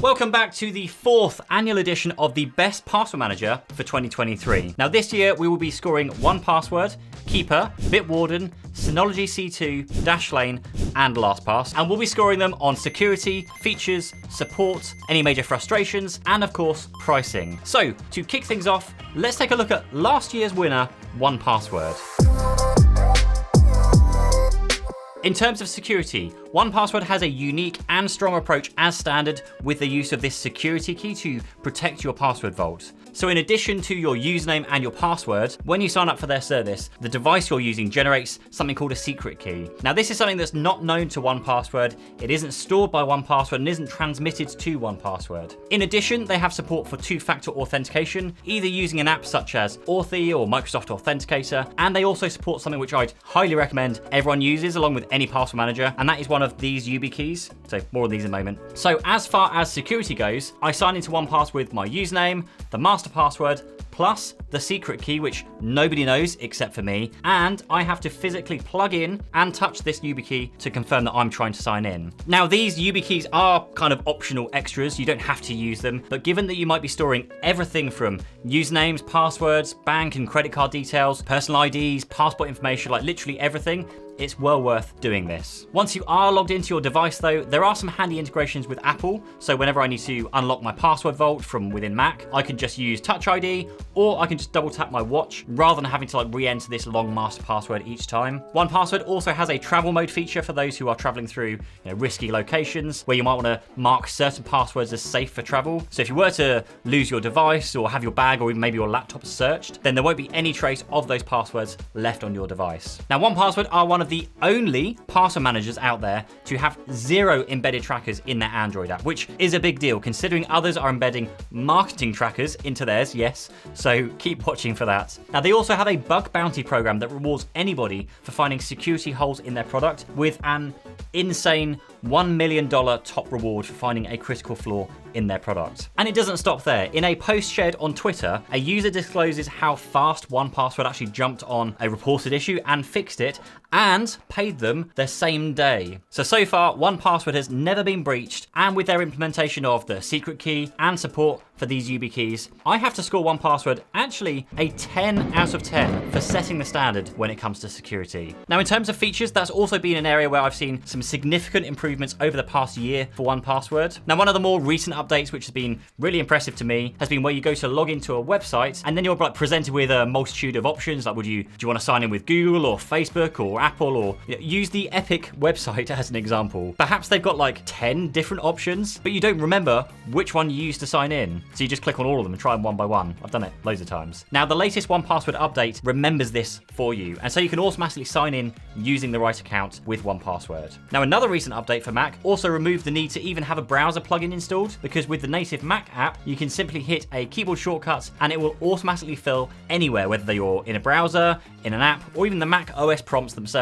Welcome back to the 4th annual edition of the Best Password Manager for 2023. Now this year we will be scoring 1Password, Keeper, Bitwarden, Synology C2, Dashlane, and LastPass, and we'll be scoring them on security, features, support, any major frustrations, and of course, pricing. So, to kick things off, let's take a look at last year's winner, 1Password. In terms of security, 1Password has a unique and strong approach as standard with the use of this security key to protect your password vault. So in addition to your username and your password, when you sign up for their service, the device you're using generates something called a secret key. Now this is something that's not known to 1Password, it isn't stored by 1Password and isn't transmitted to 1Password. In addition, they have support for two-factor authentication, either using an app such as Authy or Microsoft Authenticator, and they also support something which I'd highly recommend everyone uses along with any password manager, and that is one of these YubiKeys. So more of these in a moment. So as far as security goes, I sign into 1Password with my username, the master password, plus the secret key, which nobody knows except for me, and I have to physically plug in and touch this YubiKey to confirm that I'm trying to sign in. Now these YubiKeys are kind of optional extras, you don't have to use them, but given that you might be storing everything from usernames, passwords, bank and credit card details, personal IDs, passport information, like literally everything, it's well worth doing this. Once you are logged into your device though, there are some handy integrations with Apple. So whenever I need to unlock my password vault from within Mac, I can just use Touch ID, or I can just double tap my watch rather than having to re-enter this long master password each time. 1Password also has a travel mode feature for those who are traveling through risky locations where you might want to mark certain passwords as safe for travel. So if you were to lose your device or have your bag or even maybe your laptop searched, then there won't be any trace of those passwords left on your device. Now 1Password are one of the only password managers out there to have 0 embedded trackers in their Android app, which is a big deal considering others are embedding marketing trackers into theirs, yes, so keep watching for that. Now they also have a bug bounty program that rewards anybody for finding security holes in their product with an insane $1 million top reward for finding a critical flaw in their product. And it doesn't stop there. In a post shared on Twitter, a user discloses how fast 1Password actually jumped on a reported issue and fixed it and paid them the same day. So far, 1Password has never been breached, and with their implementation of the secret key and support for these YubiKeys, I have to score 1Password actually a 10 out of 10 for setting the standard when it comes to security. Now in terms of features, that's also been an area where I've seen some significant improvements over the past year for 1Password. Now one of the more recent updates which has been really impressive to me has been where you go to log into a website and then you're presented with a multitude of options, like do you want to sign in with Google or Facebook or Apple, or use the Epic website as an example. Perhaps they've got 10 different options, but you don't remember which one you used to sign in. So you just click on all of them and try them one by one. I've done it loads of times. Now the latest 1Password update remembers this for you, and so you can automatically sign in using the right account with 1Password. Now another recent update for Mac also removed the need to even have a browser plugin installed, because with the native Mac app, you can simply hit a keyboard shortcut and it will automatically fill anywhere, whether you're in a browser, in an app, or even the Mac OS prompts themselves.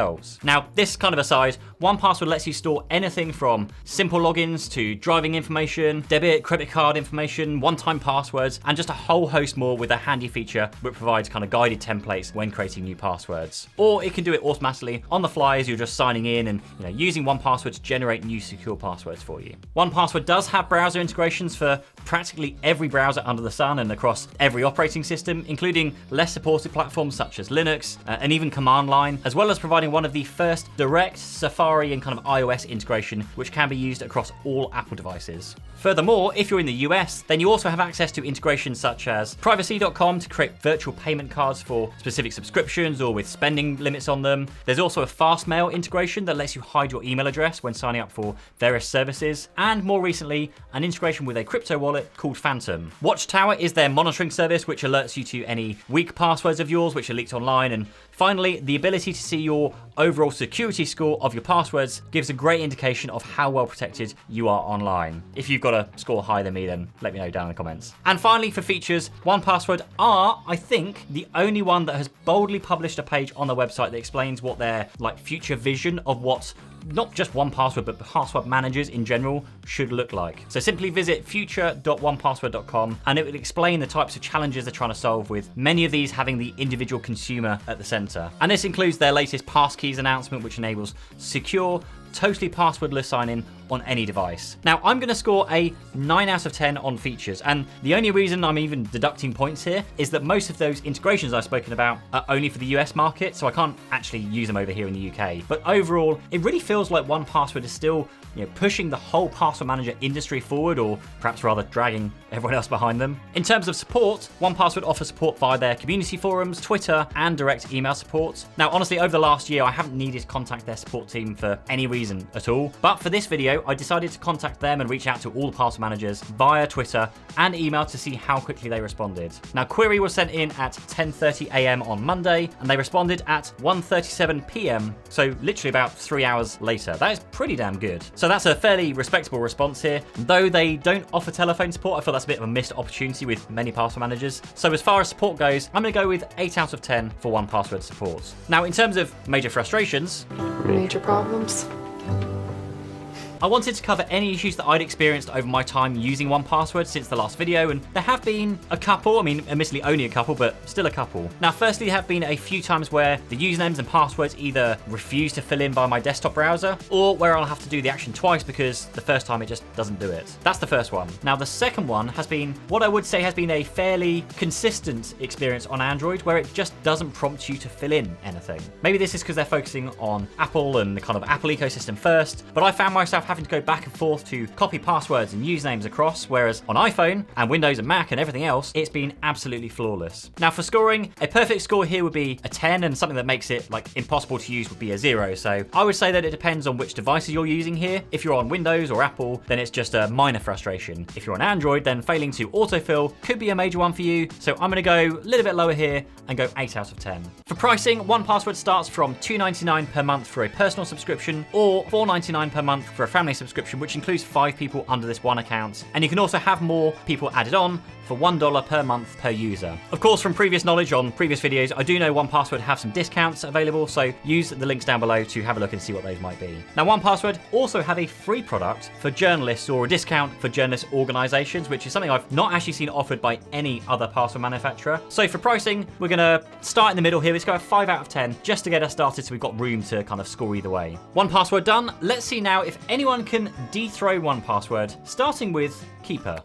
Now, this kind of aside, 1Password lets you store anything from simple logins to driving information, debit, credit card information, one-time passwords, and just a whole host more with a handy feature which provides kind of guided templates when creating new passwords. Or it can do it automatically on the fly as you're just signing in and using 1Password to generate new secure passwords for you. 1Password does have browser integrations for practically every browser under the sun and across every operating system, including less supported platforms such as Linux and even command line, as well as providing one of the first direct Safari and kind of iOS integration, which can be used across all Apple devices. Furthermore, if you're in the US, then you also have access to integrations such as privacy.com to create virtual payment cards for specific subscriptions or with spending limits on them. There's also a Fastmail integration that lets you hide your email address when signing up for various services. And more recently, an integration with a crypto wallet called Phantom. Watchtower is their monitoring service, which alerts you to any weak passwords of yours which are leaked online. And finally, the ability to see your overall security score of your passwords gives a great indication of how well protected you are online. If you've got a score higher than me, then let me know down in the comments. And finally, for features, 1Password are, I think, the only one that has boldly published a page on their website that explains what their future vision of what not just 1Password, but password managers in general should look like. So simply visit future.1password.com and it will explain the types of challenges they're trying to solve, with many of these having the individual consumer at the center. And this includes their latest passkeys announcement, which enables secure totally passwordless sign-in on any device. Now, I'm going to score a 9 out of 10 on features, and the only reason I'm even deducting points here is that most of those integrations I've spoken about are only for the US market, so I can't actually use them over here in the UK. But overall, it really feels like 1Password is still pushing the whole password manager industry forward, or perhaps rather dragging everyone else behind them. In terms of support, 1Password offers support via their community forums, Twitter, and direct email support. Now, honestly, over the last year, I haven't needed to contact their support team for any reason at all. But for this video, I decided to contact them and reach out to all the password managers via Twitter and email to see how quickly they responded. Now, query was sent in at 10:30 a.m. on Monday, and they responded at 1:37 p.m. So literally about 3 hours later. That is pretty damn good. So that's a fairly respectable response here. Though they don't offer telephone support, I feel that's a bit of a missed opportunity with many password managers. So as far as support goes, I'm going to go with 8 out of 10 for 1Password support. Now, in terms of major frustrations, major problems, I wanted to cover any issues that I'd experienced over my time using 1Password since the last video, and there have been a couple. I mean, admittedly only a couple, but still a couple. Now, firstly, there have been a few times where the usernames and passwords either refuse to fill in by my desktop browser, or where I'll have to do the action twice because the first time it just doesn't do it. That's the first one. Now, the second one has been what I would say has been a fairly consistent experience on Android, where it just doesn't prompt you to fill in anything. Maybe this is because they're focusing on Apple and the kind of Apple ecosystem first, but I found myself having to go back and forth to copy passwords and usernames across, whereas on iPhone and Windows and Mac and everything else, it's been absolutely flawless. Now, for scoring, a perfect score here would be a 10, and something that makes it like impossible to use would be a 0. So I would say that it depends on which devices you're using here. If you're on Windows or Apple, then it's just a minor frustration. If you're on Android, then failing to autofill could be a major one for you. So I'm going to go a little bit lower here and go 8 out of 10. For pricing, 1Password starts from $2.99 per month for a personal subscription, or $4.99 per month for a family subscription, which includes 5 people under this one account. And you can also have more people added on for $1 per month per user. Of course, from previous knowledge on previous videos, I do know 1Password have some discounts available, so use the links down below to have a look and see what those might be. Now, 1Password also have a free product for journalists, or a discount for journalist organizations, which is something I've not actually seen offered by any other password manufacturer. So for pricing, we're gonna start in the middle here. Let's go at 5 out of 10 just to get us started, so we've got room to kind of score either way. 1Password done. Let's see now if anyone can dethrone 1Password, starting with Keeper.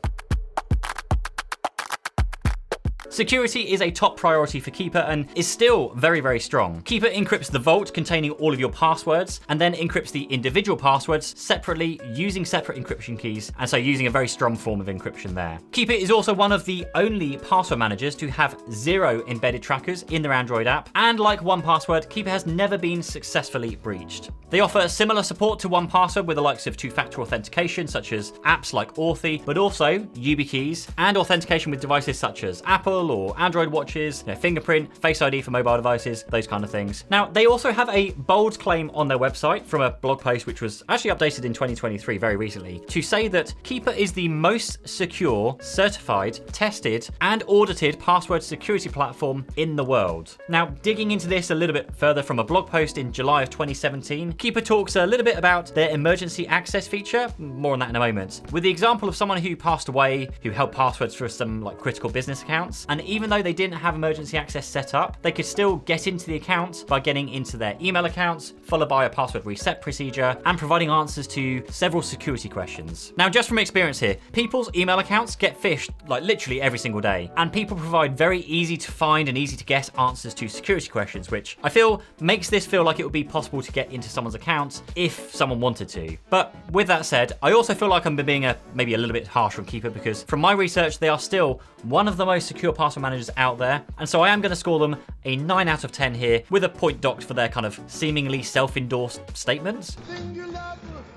Security is a top priority for Keeper and is still very, very strong. Keeper encrypts the vault containing all of your passwords and then encrypts the individual passwords separately using separate encryption keys, and so using a very strong form of encryption there. Keeper is also one of the only password managers to have 0 embedded trackers in their Android app, and like 1Password, Keeper has never been successfully breached. They offer similar support to 1Password with the likes of two-factor authentication, such as apps like Authy, but also YubiKeys and authentication with devices such as Apple or Android watches, fingerprint, Face ID for mobile devices, those kind of things. Now, they also have a bold claim on their website from a blog post which was actually updated in 2023 very recently to say that Keeper is the most secure, certified, tested, and audited password security platform in the world. Now, digging into this a little bit further from a blog post in July of 2017, Keeper talks a little bit about their emergency access feature, more on that in a moment, with the example of someone who passed away who held passwords for some like critical business accounts, and even though they didn't have emergency access set up, they could still get into the account by getting into their email accounts, followed by a password reset procedure, and providing answers to several security questions. Now, just from experience here, people's email accounts get phished like literally every single day, and people provide very easy to find and easy to guess answers to security questions, which I feel makes this feel like it would be possible to get into someone's account if someone wanted to. But with that said, I also feel like I'm being maybe a little bit harsh on Keeper, because from my research, they are still one of the most secure password managers out there, and so I am going to score them a 9 out of 10 here, with a point docked for their kind of seemingly self-endorsed statements.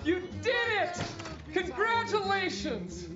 You did it! Congratulations!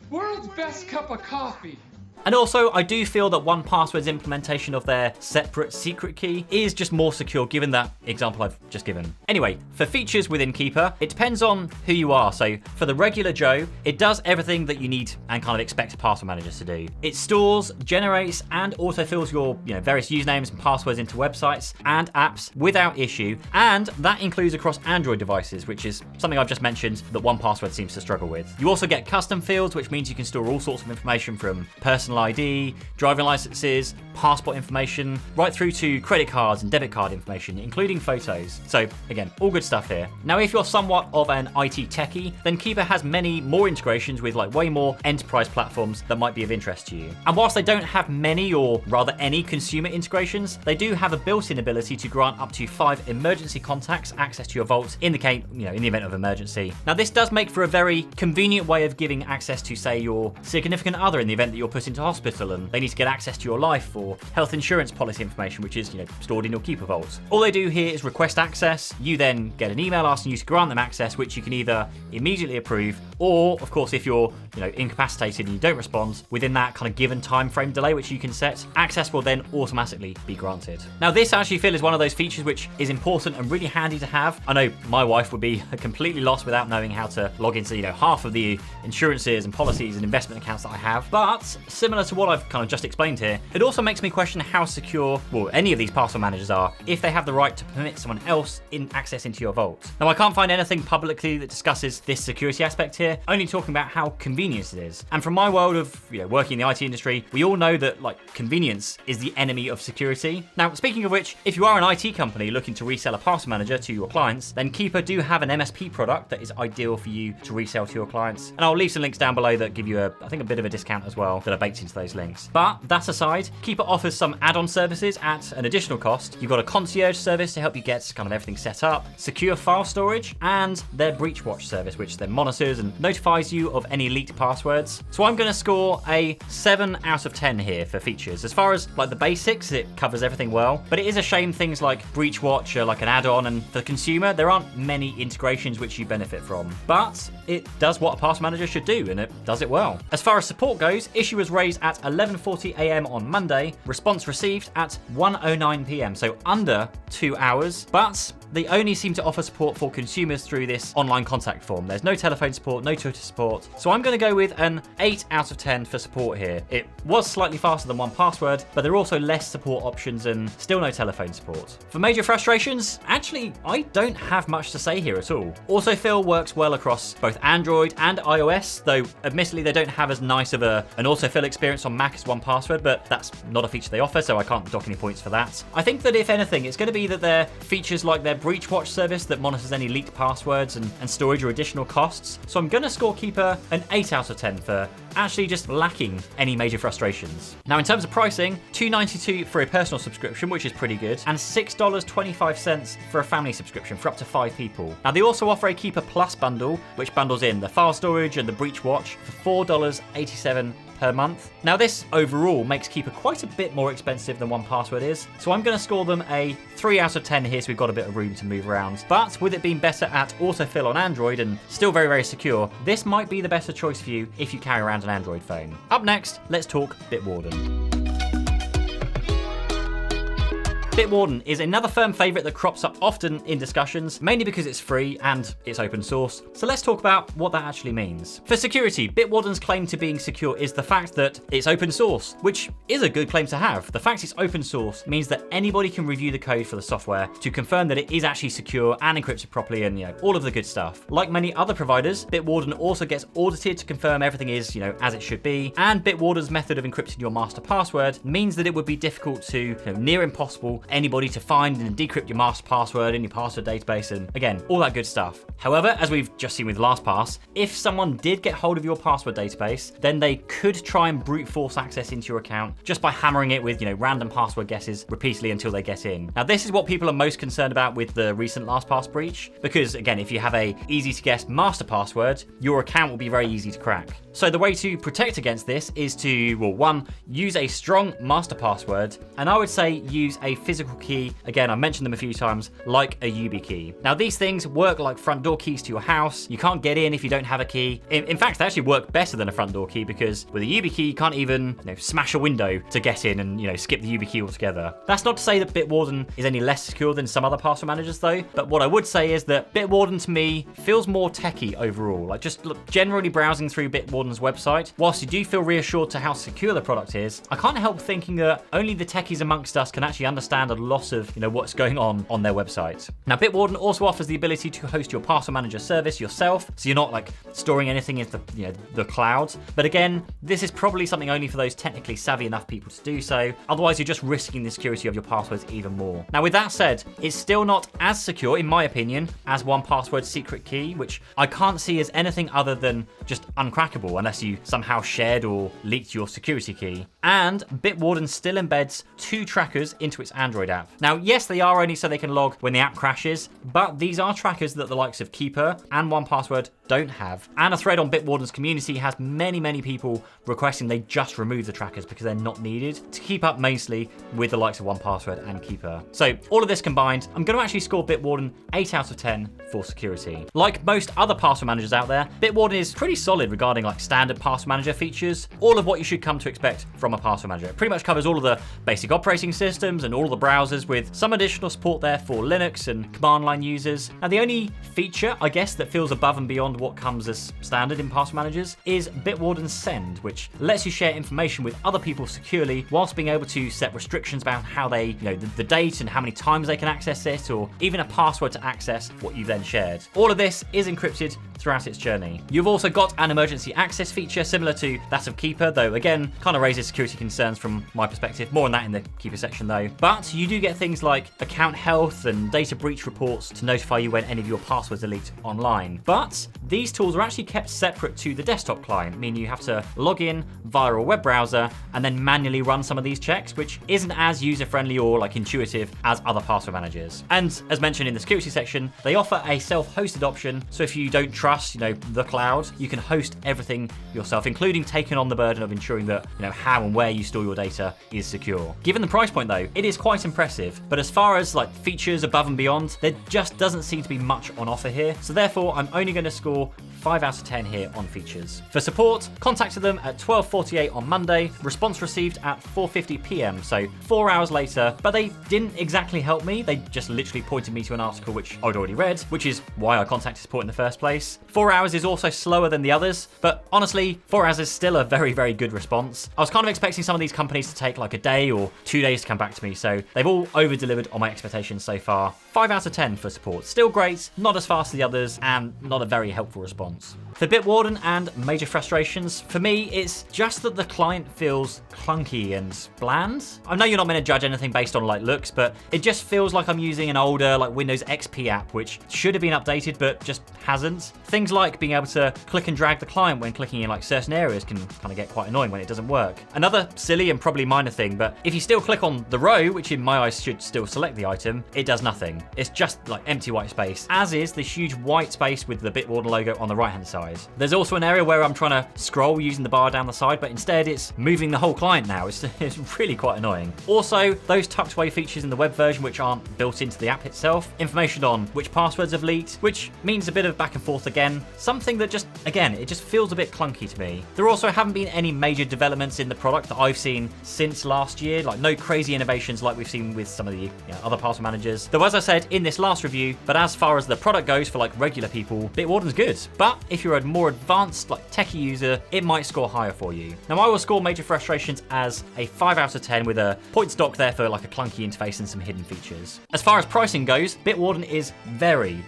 World's best cup of coffee. And also, I do feel that 1Password's implementation of their separate secret key is just more secure, given that example I've just given. Anyway, for features within Keeper, it depends on who you are. So for the regular Joe, it does everything that you need and kind of expect password managers to do. It stores, generates, and autofills your various usernames and passwords into websites and apps without issue, and that includes across Android devices, which is something I've just mentioned that 1Password seems to struggle with. You also get custom fields, which means you can store all sorts of information from person personal ID, driving licenses, passport information, right through to credit cards and debit card information, including photos. So again, all good stuff here. Now, if you're somewhat of an IT techie, then Keeper has many more integrations with like way more enterprise platforms that might be of interest to you. And whilst they don't have many, or rather any, consumer integrations, they do have a built-in ability to grant up to 5 emergency contacts access to your vault in the event of emergency. Now, this does make for a very convenient way of giving access to, say, your significant other in the event that you're put into hospital and they need to get access to your life or health insurance policy information, which is stored in your Keeper vault. All they do here is request access. You then get an email asking you to grant them access, which you can either immediately approve, or of course, if you're incapacitated and you don't respond within that kind of given time frame delay which you can set, access will then automatically be granted. Now, this I actually feel is one of those features which is important and really handy to have. I know my wife would be completely lost without knowing how to log into half of the insurances and policies and investment accounts that I have, but similar to what I've kind of just explained here, it also makes me question how secure any of these password managers are if they have the right to permit someone else in access into your vault. Now, I can't find anything publicly that discusses this security aspect here, only talking about how convenient it is. And from my world of working in the IT industry, we all know that convenience is the enemy of security. Now, speaking of which, if you are an IT company looking to resell a password manager to your clients, then Keeper do have an MSP product that is ideal for you to resell to your clients. And I'll leave some links down below that give you I think a bit of a discount as well that are baked into those links. But that aside, Keeper offers some add-on services at an additional cost. You've got a concierge service to help you get kind of everything set up, secure file storage, and their breach watch service, which then monitors and notifies you of any leaked passwords. So I'm going to score a 7 out of 10 here for features. As far as the basics, it covers everything well, but it is a shame things like breach watch are like an add-on, and for the consumer, there aren't many integrations which you benefit from. But it does what a password manager should do, and it does it well. As far as support goes, issue was raised at 11:40 a.m. on Monday, response received at 1:09 p.m, so under 2 hours, but they only seem to offer support for consumers through this online contact form. There's no telephone support, no Twitter support, so I'm going to go with an 8 out of 10 for support here. It was slightly faster than 1Password, but there are also less support options and still no telephone support. For major frustrations, actually, I don't have much to say here at all. Autofill works well across both Android and iOS, though admittedly they don't have as nice of an autofill experience on Mac as 1Password, but that's not a feature they offer, so I can't dock any points for that. I think that if anything, it's going to be that their features like their breach watch service that monitors any leaked passwords and storage or additional costs. So I'm going to score Keeper an 8 out of 10 for actually just lacking any major frustrations. Now, in terms of pricing, $2.92 for a personal subscription, which is pretty good, and $6.25 for a family subscription for up to 5 people. Now, they also offer a Keeper Plus bundle, which bundles in the file storage and the breach watch for $4.87 per month. Now, this overall makes Keeper quite a bit more expensive than 1Password is, so I'm going to score them a 3 out of 10 here, so we've got a bit of room to move around. But with it being better at autofill on Android and still very, very secure, this might be the better choice for you if you carry around an Android phone. Up next, let's talk Bitwarden. Bitwarden is another firm favourite that crops up often in discussions, mainly because it's free and it's open source. So let's talk about what that actually means. For security, Bitwarden's claim to being secure is the fact that it's open source, which is a good claim to have. The fact it's open source means that anybody can review the code for the software to confirm that it is actually secure and encrypted properly and all of the good stuff. Like many other providers, Bitwarden also gets audited to confirm everything is as it should be, and Bitwarden's method of encrypting your master password means that it would be difficult to near impossible anybody to find and decrypt your master password in your password database, and again, all that good stuff. However, as we've just seen with LastPass, if someone did get hold of your password database, then they could try and brute force access into your account just by hammering it with random password guesses repeatedly until they get in. Now, this is what people are most concerned about with the recent LastPass breach, because again, if you have a easy to guess master password, your account will be very easy to crack. So the way to protect against this is to, well, one, use a strong master password, and I would say use a physical key. Again, I mentioned them a few times, like a YubiKey. Now, these things work like front door keys to your house. You can't get in if you don't have a key. In fact, they actually work better than a front door key, because with a YubiKey, you can't even smash a window to get in and skip the YubiKey altogether. That's not to say that Bitwarden is any less secure than some other password managers though, but what I would say is that Bitwarden to me feels more techie overall. Like, just generally browsing through Bitwarden's website, whilst you do feel reassured to how secure the product is, I can't help thinking that only the techies amongst us can actually understand understand a lot of what's going on their website. Now, Bitwarden also offers the ability to host your password manager service yourself, so you're not like storing anything in the cloud. But again, this is probably something only for those technically savvy enough people to do so. Otherwise, you're just risking the security of your passwords even more. Now, with that said, it's still not as secure, in my opinion, as 1Password's secret key, which I can't see as anything other than just uncrackable unless you somehow shared or leaked your security key. And Bitwarden still embeds 2 trackers into its Android app. Now, yes, they are only so they can log when the app crashes, but these are trackers that the likes of Keeper and 1Password don't have. And a thread on Bitwarden's community has many people requesting they just remove the trackers because they're not needed to keep up mostly with the likes of 1Password and Keeper. So all of this combined, I'm going to actually score Bitwarden 8 out of 10 for security. Like most other password managers out there, Bitwarden is pretty solid regarding like standard password manager features, all of what you should come to expect from a password manager. It pretty much covers all of the basic operating systems and all of the browsers, with some additional support there for Linux and command line users. And the only feature, I guess, that feels above and beyond what comes as standard in password managers is Bitwarden Send, which lets you share information with other people securely whilst being able to set restrictions about how they, the date and how many times they can access it, or even a password to access what you've then shared. All of this is encrypted throughout its journey. You've also got an emergency access feature similar to that of Keeper, though again, kind of raises security concerns from my perspective. More on that in the Keeper section though. But you do get things like account health and data breach reports to notify you when any of your passwords are leaked online. But these tools are actually kept separate to the desktop client, meaning you have to log in via a web browser and then manually run some of these checks, which isn't as user-friendly or like intuitive as other password managers. And as mentioned in the security section, they offer a self-hosted option, so if you don't trust the cloud, you can host everything yourself, including taking on the burden of ensuring that how and where you store your data is secure. Given the price point though, it is quite impressive, but as far as like features above and beyond, there just doesn't seem to be much on offer here, so therefore I'm only going to score 5 out of 10 here on features. For support, contacted them at 12:48 on Monday, response received at 4:50 p.m, so 4 hours later, but they didn't exactly help me. They just literally pointed me to an article which I'd already read, which is why I contacted support in the first place. 4 hours is also slower than the others, but honestly, 4 hours is still a very good response. I was kind of expecting some of these companies to take like a day or 2 days to come back to me, so they've all over-delivered on my expectations so far. 5 out of 10 for support. Still great, not as fast as the others, and not a very helpful response. For Bitwarden and major frustrations, for me, it's just that the client feels clunky and bland. I know you're not meant to judge anything based on like looks, but it just feels like I'm using an older like Windows XP app, which should have been updated, but just hasn't. Things like being able to click and drag the client when clicking in like certain areas can kind of get quite annoying when it doesn't work. Another silly and probably minor thing, but if you still click on the row, which in my eyes should still select the item, it does nothing. It's just like empty white space, as is the huge white space with the Bitwarden logo on the right-hand side. There's also an area where I'm trying to scroll using the bar down the side, but instead it's moving the whole client now. It's really quite annoying. Also, those tucked away features in the web version which aren't built into the app itself, information on which passwords have leaked, which means a bit of back and forth again, something that just, again, it just feels a bit clunky to me. There also haven't been any major developments in the product that I've seen since last year, like no crazy innovations like we've seen with some of the other password managers. Though as I said in this last review, but as far as the product goes for like regular people, Bitwarden's good. But if you're a more advanced like techie user, it might score higher for you. Now I will score major frustrations as a 5 out of 10 with a points dock there for like a clunky interface and some hidden features. As far as pricing goes, Bitwarden is very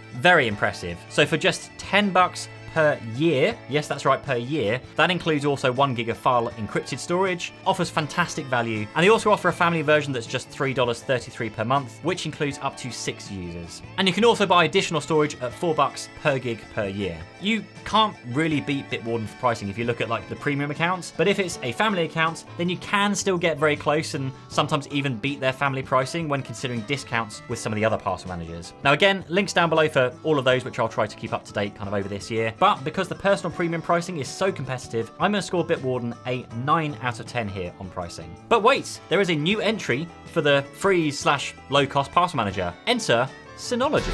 impressive. So for just $10 per year, yes that's right, per year, that includes also 1 gig of file encrypted storage, offers fantastic value, and they also offer a family version that's just $3.33 per month, which includes up to 6 users. And you can also buy additional storage at $4 per gig per year. You can't really beat Bitwarden for pricing if you look at like the premium accounts, but if it's a family account, then you can still get very close and sometimes even beat their family pricing when considering discounts with some of the other password managers. Now again, links down below for all of those, which I'll try to keep up to date kind of over this year. But because the personal premium pricing is so competitive, I'm going to score Bitwarden a 9 out of 10 here on pricing. But wait, there is a new entry for the free/low-cost password manager. Enter Synology.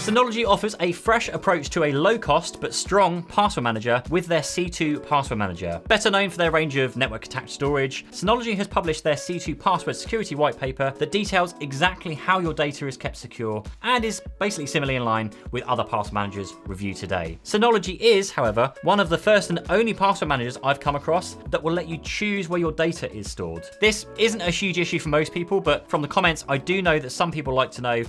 Synology offers a fresh approach to a low-cost but strong password manager with their C2 password manager. Better known for their range of network-attached storage, Synology has published their C2 password security white paper that details exactly how your data is kept secure and is basically similarly in line with other password managers reviewed today. Synology is, however, one of the first and only password managers I've come across that will let you choose where your data is stored. This isn't a huge issue for most people, but from the comments, I do know that some people like to know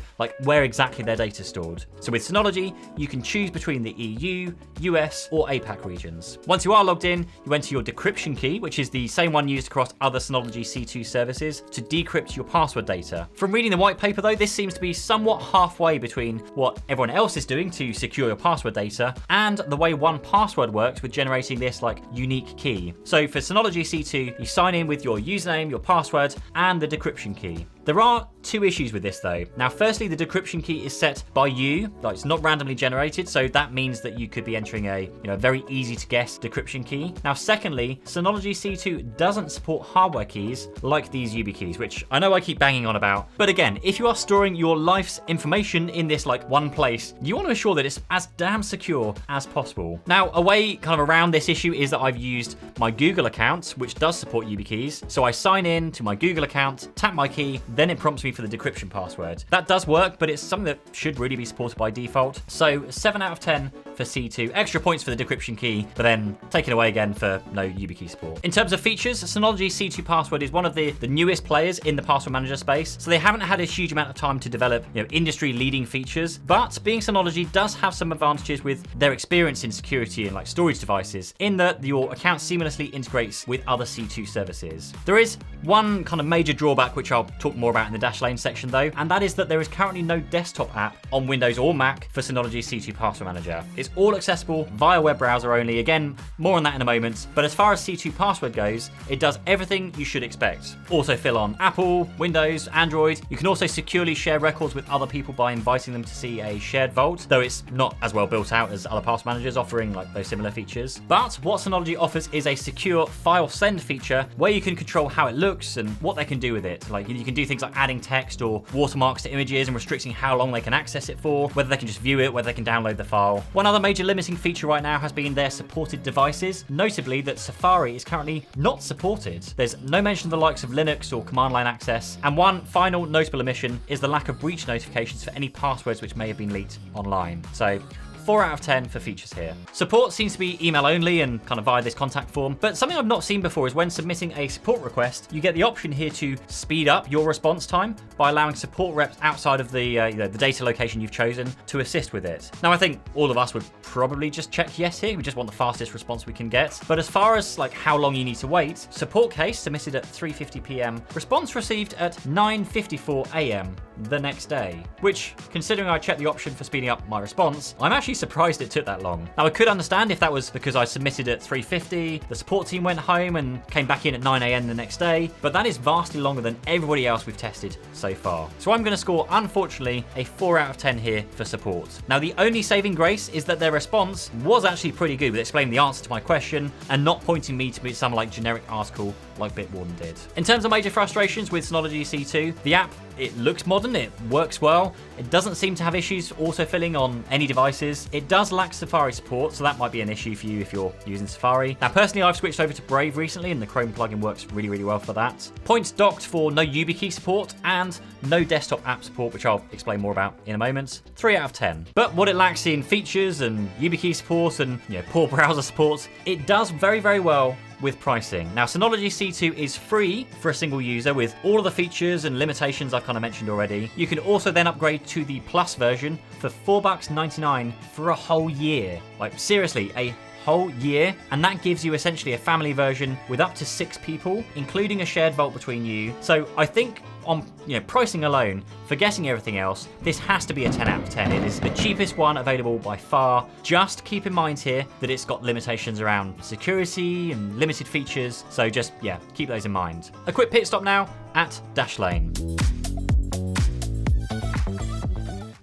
where exactly their data is stored. So with Synology, you can choose between the EU, US, or APAC regions. Once you are logged in, you enter your decryption key, which is the same one used across other Synology C2 services, to decrypt your password data. From reading the white paper though, this seems to be somewhat halfway between what everyone else is doing to secure your password data and the way 1Password works with generating this unique key. So for Synology C2, you sign in with your username, your password, and the decryption key. There are two issues with this though. Now, firstly, the decryption key is set by you, it's not randomly generated, so that means that you could be entering a very easy to guess decryption key. Now, secondly, Synology C2 doesn't support hardware keys like these YubiKeys, which I know I keep banging on about. But again, if you are storing your life's information in this one place, you want to ensure that it's as damn secure as possible. Now, a way kind of around this issue is that I've used my Google account, which does support YubiKeys. So I sign in to my Google account, tap my key, then it prompts me for the decryption password. That does work, but it's something that should really be supported by default. So 7 out of 10 for C2, extra points for the decryption key, but then taken away again for no YubiKey support. In terms of features, Synology C2 Password is one of the newest players in the password manager space, so they haven't had a huge amount of time to develop industry-leading features, but being Synology does have some advantages with their experience in security and storage devices, in that your account seamlessly integrates with other C2 services. There is one kind of major drawback, which I'll talk more about in the Dashlane section though, and that is that there is currently no desktop app on Windows or Mac for Synology C2 Password Manager. It's all accessible via web browser only. Again, more on that in a moment. But as far as C2 Password goes, it does everything you should expect. Autofill on Apple, Windows, Android. You can also securely share records with other people by inviting them to see a shared vault, though it's not as well built out as other password managers offering those similar features. But what Synology offers is a secure file send feature where you can control how it looks and what they can do with it. You can do things like adding text or watermarks to images and restricting how long they can access it for, whether they can just view it, whether they can download the file. One other major limiting feature right now has been their supported devices, notably that Safari is currently not supported. There's no mention of the likes of Linux or command line access, and one final notable omission is the lack of breach notifications for any passwords which may have been leaked online. So 4 out of 10 for features here. Support seems to be email only and kind of via this contact form, but something I've not seen before is when submitting a support request, you get the option here to speed up your response time by allowing support reps outside of the data location you've chosen to assist with it. Now, I think all of us would probably just check yes here. We just want the fastest response we can get. But as far as how long you need to wait, support case submitted at 3:50 p.m, response received at 9:54 a.m. the next day, which, considering I checked the option for speeding up my response, I'm actually surprised it took that long. Now, I could understand if that was because I submitted at 3:50, the support team went home and came back in at 9 a.m. the next day, but that is vastly longer than everybody else we've tested so far. So I'm going to score, unfortunately, a 4 out of 10 here for support. Now, the only saving grace is that their response was actually pretty good with explaining the answer to my question and not pointing me to some generic article like Bitwarden did. In terms of major frustrations with Synology C2, the app, it looks modern, it works well, it doesn't seem to have issues autofilling on any devices. It does lack Safari support, so that might be an issue for you if you're using Safari. Now, personally, I've switched over to Brave recently, and the Chrome plugin works really, really well for that. Points docked for no YubiKey support and no desktop app support, which I'll explain more about in a moment. 3 out of 10. But what it lacks in features and YubiKey support and poor browser support, it does very, very well with pricing. Now, Synology C2 is free for a single user with all of the features and limitations I've kind of mentioned already. You can also then upgrade to the Plus version for $4.99 for a whole year. Seriously, a whole year, and that gives you essentially a family version with up to 6 people, including a shared vault between you. So I think on pricing alone, forgetting everything else, this has to be a 10 out of 10. It is the cheapest one available by far. Just keep in mind here that it's got limitations around security and limited features, so just keep those in mind. A quick pit stop now at Dashlane.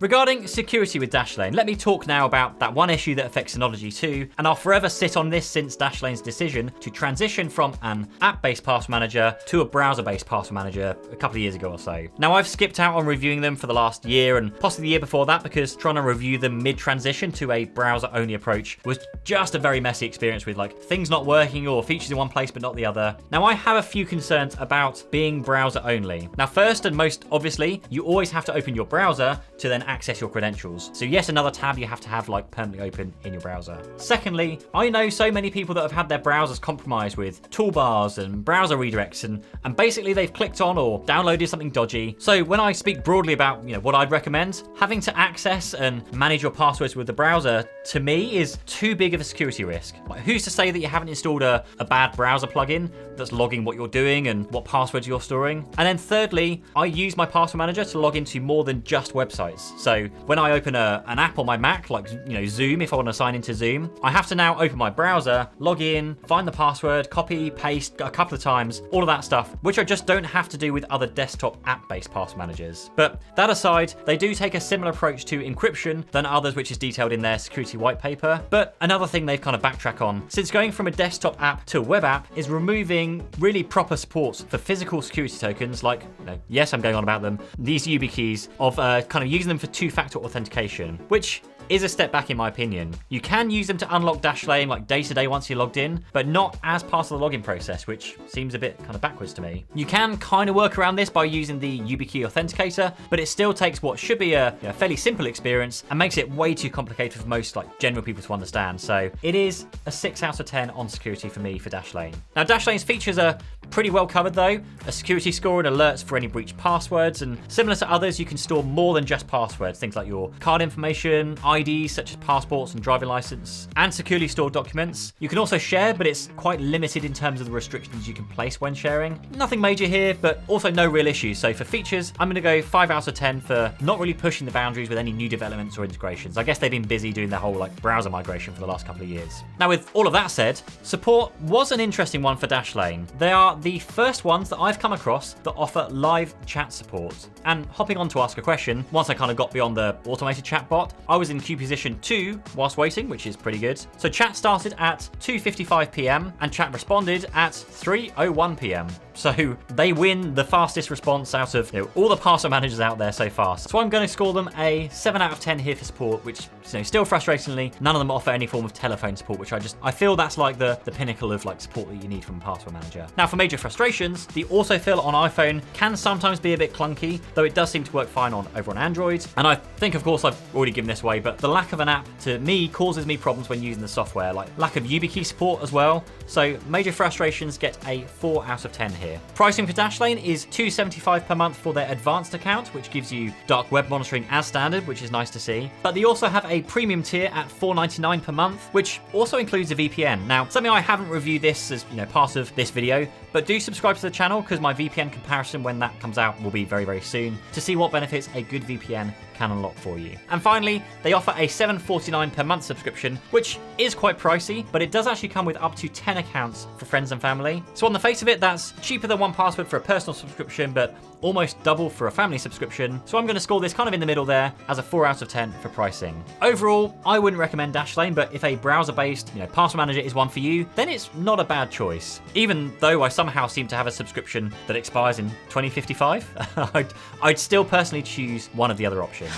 Regarding security with Dashlane, let me talk now about that one issue that affects Synology 2, and I'll forever sit on this since Dashlane's decision to transition from an app-based password manager to a browser-based password manager a couple of years ago or so. Now, I've skipped out on reviewing them for the last year and possibly the year before that because trying to review them mid-transition to a browser-only approach was just a very messy experience with like things not working or features in one place but not the other. Now, I have a few concerns about being browser-only. Now, first and most obviously, you always have to open your browser to then access your credentials. So yes, another tab you have to have like permanently open in your browser. Secondly, I know so many people that have had their browsers compromised with toolbars and browser redirects and basically they've clicked on or downloaded something dodgy. So when I speak broadly about what I'd recommend, having to access and manage your passwords with the browser to me is too big of a security risk. Like, who's to say that you haven't installed a bad browser plugin that's logging what you're doing and what passwords you're storing? And then thirdly, I use my password manager to log into more than just websites. So when I open an app on my Mac, like Zoom, if I want to sign into Zoom, I have to now open my browser, log in, find the password, copy, paste a couple of times, all of that stuff, which I just don't have to do with other desktop app-based password managers. But that aside, they do take a similar approach to encryption than others, which is detailed in their security white paper. But another thing they've kind of backtrack on, since going from a desktop app to a web app, is removing really proper support for physical security tokens, like, yes, I'm going on about them, these YubiKeys, of kind of using them for two-factor authentication, which is a step back in my opinion. You can use them to unlock Dashlane like day to day once you're logged in, but not as part of the login process, which seems a bit kind of backwards to me. You can kind of work around this by using the YubiKey authenticator, but it still takes what should be a fairly simple experience and makes it way too complicated for most like general people to understand. So it is a 6 out of 10 on security for me for Dashlane. Now, Dashlane's features are pretty well covered though. A security score and alerts for any breached passwords, and similar to others, you can store more than just passwords, things like your card information, IDs such as passports and driving license, and securely stored documents. You can also share, but it's quite limited in terms of the restrictions you can place when sharing. Nothing major here, but also no real issues. So for features, I'm gonna go 5 out of 10 for not really pushing the boundaries with any new developments or integrations. I guess they've been busy doing their whole like browser migration for the last couple of years. Now, with all of that said, support was an interesting one for Dashlane. They are the first ones that I've come across that offer live chat support. And hopping on to ask a question, once I kind of got beyond the automated chatbot, I was in queue position 2 whilst waiting, which is pretty good. So chat started at 2:55 PM and chat responded at 3:01 PM. So they win the fastest response out of all the password managers out there so far. So I'm going to score them a 7 out of 10 here for support, which still frustratingly, none of them offer any form of telephone support, which I feel that's like the pinnacle of like support that you need from a password manager. Now, for major frustrations, the autofill on iPhone can sometimes be a bit clunky, though it does seem to work fine over on Android. And I think, of course, I've already given this away, but the lack of an app to me causes me problems when using the software, like lack of YubiKey support as well. So major frustrations get a 4 out of 10 here. Pricing for Dashlane is $275 per month for their advanced account, which gives you dark web monitoring as standard, which is nice to see. But they also have a premium tier at $4.99 per month, which also includes a VPN. Now, something I haven't reviewed this as part of this video, but do subscribe to the channel because my VPN comparison when that comes out will be very, very soon to see what benefits a good VPN can unlock for you. And finally, they offer a $7.49 per month subscription, which is quite pricey, but it does actually come with up to 10 accounts for friends and family. So on the face of it, that's cheaper than 1Password for a personal subscription, but almost double for a family subscription. So I'm going to score this kind of in the middle there as a 4 out of 10 for pricing. Overall, I wouldn't recommend Dashlane, but if a browser-based password manager is one for you, then it's not a bad choice. Even though I somehow seem to have a subscription that expires in 2055, I'd still personally choose one of the other options.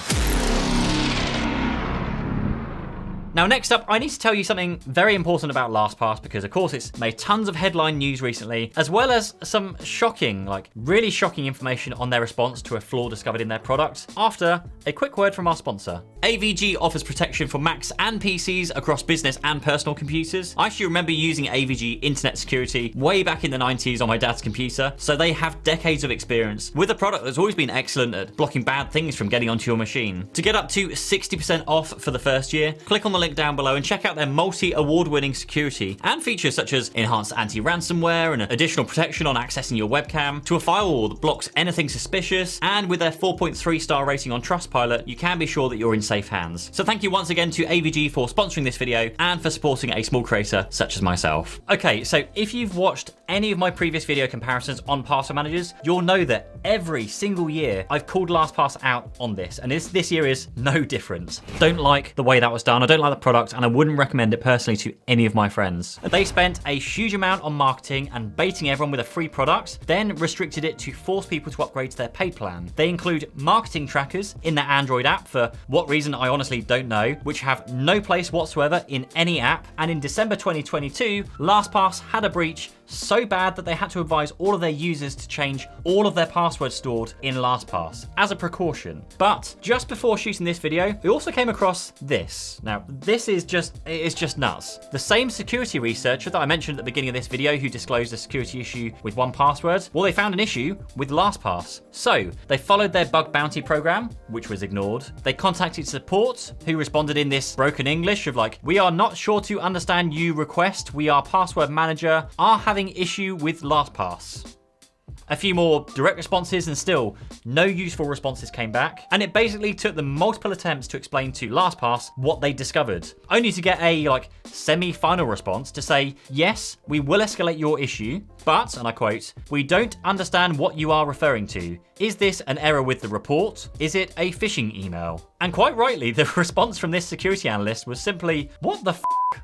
Now, next up, I need to tell you something very important about LastPass because, of course, it's made tons of headline news recently, as well as some shocking, really shocking information on their response to a flaw discovered in their product. After a quick word from our sponsor. AVG offers protection for Macs and PCs across business and personal computers. I actually remember using AVG Internet Security way back in the 90s on my dad's computer, so they have decades of experience with a product that's always been excellent at blocking bad things from getting onto your machine. To get up to 60% off for the first year, click on the link down below and check out their multi-award-winning security and features such as enhanced anti-ransomware and additional protection on accessing your webcam to a firewall that blocks anything suspicious, and with their 4.3 star rating on Trustpilot, you can be sure that you're in safe hands. So thank you once again to AVG for sponsoring this video and for supporting a small creator such as myself. Okay, so if you've watched any of my previous video comparisons on password managers, you'll know that every single year I've called LastPass out on this, and this year is no different. Don't like the way that was done, I don't like the product, and I wouldn't recommend it personally to any of my friends. They spent a huge amount on marketing and baiting everyone with a free product, then restricted it to force people to upgrade to their paid plan. They include marketing trackers in their Android app, for what reason I honestly don't know, which have no place whatsoever in any app, and in December 2022, LastPass had a breach so bad that they had to advise all of their users to change all of their passwords stored in LastPass as a precaution. But just before shooting this video, we also came across this. Now, this is just nuts. The same security researcher that I mentioned at the beginning of this video who disclosed a security issue with 1Password, well, they found an issue with LastPass. So they followed their bug bounty program, which was ignored. They contacted support, who responded in this broken English of like, "We are not sure to understand you request. We are password manager, are having issue with LastPass." A few more direct responses and still no useful responses came back. And it basically took them multiple attempts to explain to LastPass what they discovered, only to get a semi-final response to say, "Yes, we will escalate your issue, but," and I quote, "we don't understand what you are referring to. Is this an error with the report? Is it a phishing email?" And quite rightly, the response from this security analyst was simply, "What the f***,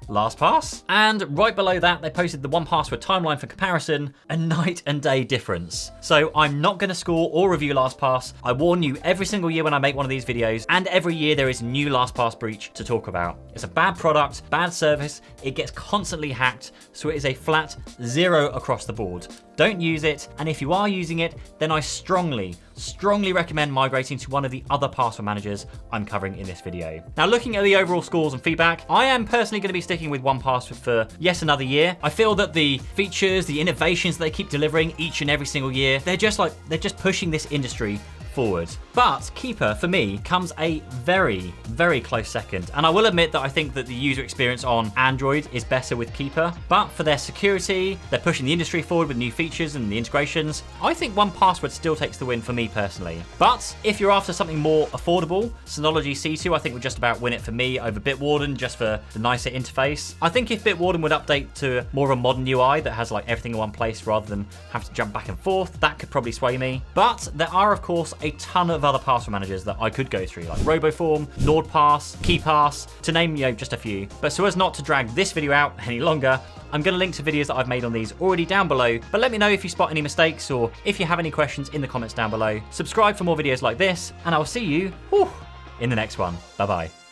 LastPass?" And right below that, they posted the 1Password timeline for comparison, a night and day difference. So I'm not gonna score or review LastPass. I warn you every single year when I make one of these videos, and every year there is a new LastPass breach to talk about. It's a bad product, bad service, it gets constantly hacked, so it is a flat 0 across the board. Don't use it, and if you are using it, then I strongly recommend migrating to one of the other password managers I'm covering in this video. Now, looking at the overall scores and feedback, I am personally going to be sticking with 1Password for yet another year. I feel that the features, the innovations that they keep delivering each and every single year, they're just pushing this industry forward. But Keeper, for me, comes a very, very close second. And I will admit that I think that the user experience on Android is better with Keeper. But for their security, they're pushing the industry forward with new features and the integrations. I think 1Password still takes the win for me personally. But if you're after something more affordable, Synology C2 I think would just about win it for me over Bitwarden, just for the nicer interface. I think if Bitwarden would update to more of a modern UI that has everything in one place rather than have to jump back and forth, that could probably sway me. But there are, of course, a ton of other password managers that I could go through, like RoboForm, NordPass, KeyPass, to name just a few. But so as not to drag this video out any longer, I'm going to link to videos that I've made on these already down below, but let me know if you spot any mistakes or if you have any questions in the comments down below. Subscribe for more videos like this, and I'll see you in the next one. Bye bye.